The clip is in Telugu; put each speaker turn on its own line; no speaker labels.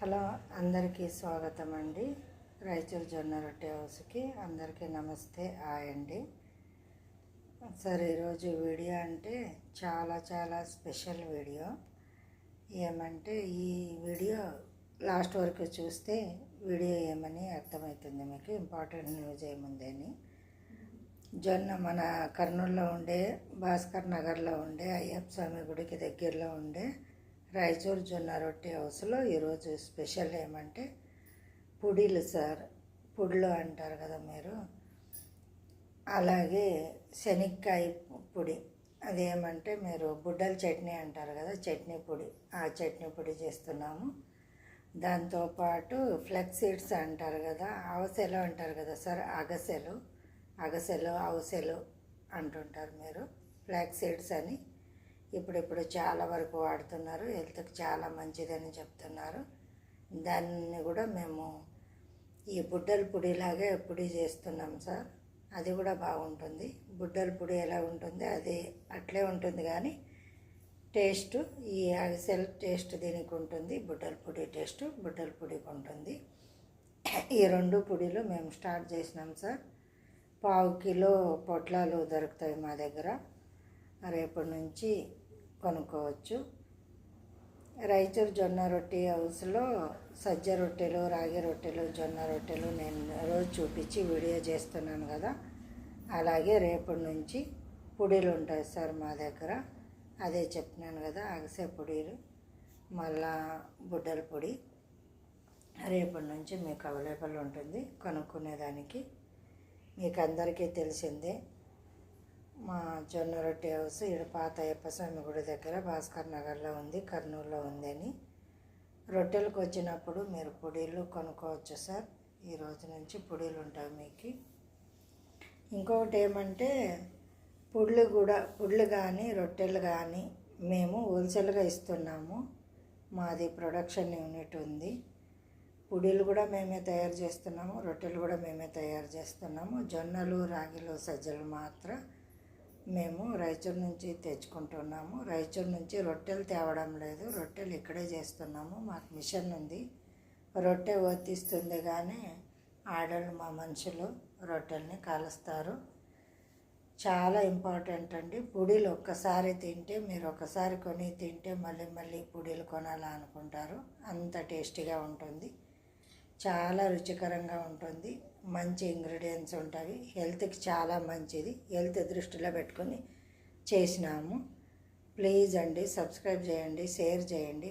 హలో, అందరికీ స్వాగతం అండి. రాయచూరు జొన్న రొట్టె హౌస్కి అందరికీ నమస్తే. హాయ్ అండి. సార్, ఈరోజు వీడియో అంటే చాలా స్పెషల్ వీడియో. ఏమంటే ఈ వీడియో లాస్ట్ వరకు చూస్తే వీడియో ఏమని అర్థమవుతుంది, మీకు ఇంపార్టెంట్ న్యూస్ ఏముందని. జొన్న మన కర్నూలులో ఉండే భాస్కర్ నగర్లో ఉండే అయ్యప్ప స్వామి గుడికి దగ్గరలో ఉండే రాయచూరు జొన్న రొట్టె హౌస్లో ఈరోజు స్పెషల్ ఏమంటే పుడీలు సార్. పుడులు అంటారు కదా మీరు, అలాగే శనక్కాయ పొడి. అదేమంటే మీరు బుడ్డల చట్నీ అంటారు కదా, చట్నీ పొడి. ఆ చట్నీ పొడి చేస్తున్నాము. దాంతోపాటు ఫ్లెక్స్ సీడ్స్ అంటారు కదా, అవసెలు అంటారు కదా సార్. అగసెలు అవసెలు అంటుంటారు మీరు. ఫ్లాక్స్ సీడ్స్ అని ఇప్పుడు చాలా వరకు వాడుతున్నారు. హెల్త్కి చాలా మంచిదని చెప్తున్నారు. దాన్ని కూడా మేము ఈ బుడ్డల పొడిలాగే పొడి చేస్తున్నాం సార్. అది కూడా బాగుంటుంది. బుడ్డల పొడి ఎలా ఉంటుంది అది అట్లే ఉంటుంది, కానీ టేస్ట్ ఈ అగసెల్ టేస్ట్ దీనికి ఉంటుంది. బుడ్డల పొడి టేస్ట్ బుడ్డల పొడికి ఉంటుంది. ఈ రెండు పొడిలు మేము స్టార్ట్ చేసినాం సార్. 1/2 కిలో పొట్లాలు దొరుకుతాయి మా దగ్గర. రేపటి నుంచి కొనుక్కోవచ్చు. రాయచూరు జొన్న రొట్టె హౌస్లో సజ్జ రొట్టెలు, రాగి రొట్టెలు, జొన్న రొట్టెలు నేను రోజు చూపించి వీడియో చేస్తున్నాను కదా. అలాగే రేపటి నుంచి పొడిలు ఉంటాయి సార్ మా దగ్గర. అదే చెప్తున్నాను కదా, అగసె పొడిలు, మళ్ళా బుడ్డల పొడి రేపటి నుంచి మీకు అవైలబుల్ ఉంటుంది కొనుక్కునేదానికి. మీకు అందరికీ తెలిసిందే, మా జొన్న రొట్టె హౌస్ ఇక్కడ పాత అయ్యప్ప స్వామి గుడి దగ్గర భాస్కర్ నగర్లో ఉంది, కర్నూలులో ఉంది అని. రొట్టెలకు వచ్చినప్పుడు మీరు పొడిలు కొనుక్కోవచ్చు సార్. ఈ రోజు నుంచి పొడిలు ఉంటాయి మీకు. ఇంకొకటి ఏమంటే పుడ్లు కానీ రొట్టెలు కానీ మేము హోల్సేల్గా ఇస్తున్నాము. మాది ప్రొడక్షన్ యూనిట్ ఉంది. పొడిలు కూడా మేమే తయారు చేస్తున్నాము, రొట్టెలు కూడా మేమే తయారు చేస్తున్నాము. జొన్నలు, రాగిలు, సజ్జలు మాత్రం మేము రాయచూరు నుంచి తెచ్చుకుంటున్నాము. రాయచూరు నుంచి రొట్టెలు తేవడం లేదు, రొట్టెలు ఇక్కడే చేస్తున్నాము. మాకు మిషన్ ఉంది, రొట్టె ఒత్తిస్తుంది, కానీ ఆడళ్ళు మా మనుషులు రొట్టెల్ని కాలుస్తారు. చాలా ఇంపార్టెంట్ అండి. పొడిలు ఒక్కసారి తింటే, మీరు ఒకసారి కొని తింటే మళ్ళీ పొడిలు కొనాలా అనుకుంటారు. అంత టేస్టీగా ఉంటుంది, చాలా రుచికరంగా ఉంటుంది. మంచి ఇంగ్రీడియంట్స్ ఉంటాయి, హెల్త్కి చాలా మంచిది. హెల్త్ దృష్టిలో పెట్టుకొని చేసినాము. ప్లీజ్ అండి, సబ్స్క్రైబ్ చేయండి, షేర్ చేయండి.